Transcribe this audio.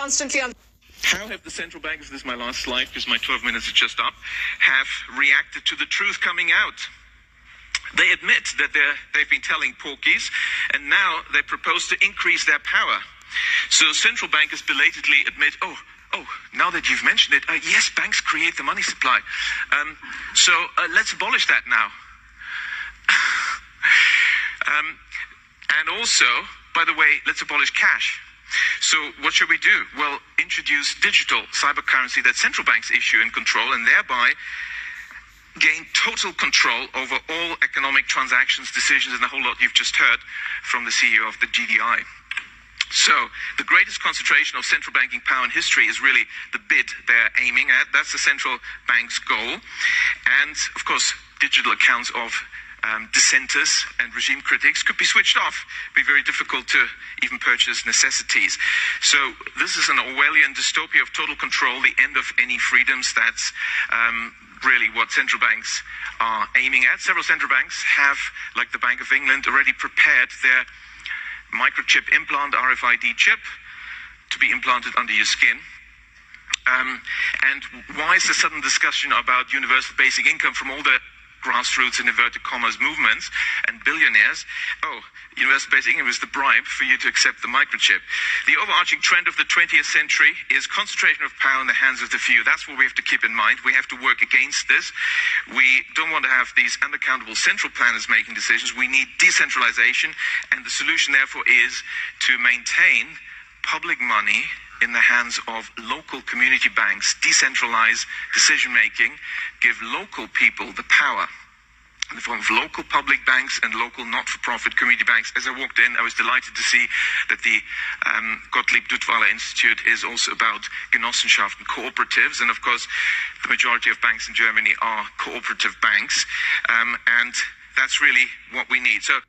constantly on. How have the central bankers, this is my last slide because my 12 minutes are just up, have reacted to the truth coming out? They admit that they've been telling porkies, and now they propose to increase their power. So central bankers belatedly admit, oh, now that you've mentioned it, yes, banks create the money supply. So let's abolish that now. And also, by the way, let's abolish cash. So what should we do? Well, introduce digital cybercurrency that central banks issue and control, and thereby gain total control over all economic transactions, decisions, and the whole lot you've just heard from the CEO of the GDI. So the greatest concentration of central banking power in history is really the bid they're aiming at. That's the central bank's goal. And, of course, digital accounts of dissenters and regime critics could be switched off. It'd be very difficult to even purchase necessities. So this is an Orwellian dystopia of total control, the end of any freedoms. That's really what central banks are aiming at. Several central banks have, like the Bank of England, already prepared their microchip implant, RFID chip, to be implanted under your skin. And why is the sudden discussion about universal basic income from all the grassroots and inverted commas movements and billionaires? Universal basic income is the bribe for you to accept the microchip. The overarching trend of the 20th century is concentration of power in the hands of the few. That's what we have to keep in mind. We have to work against this. We don't want to have these unaccountable central planners making decisions. We need decentralization, and the solution therefore is to maintain public money in the hands of local community banks, decentralize decision-making, give local people the power in the form of local public banks and local not-for-profit community banks. As I walked in, I was delighted to see that the Gottlieb Duttweiler Institute is also about Genossenschaften, cooperatives, and of course the majority of banks in Germany are cooperative banks, and that's really what we need. So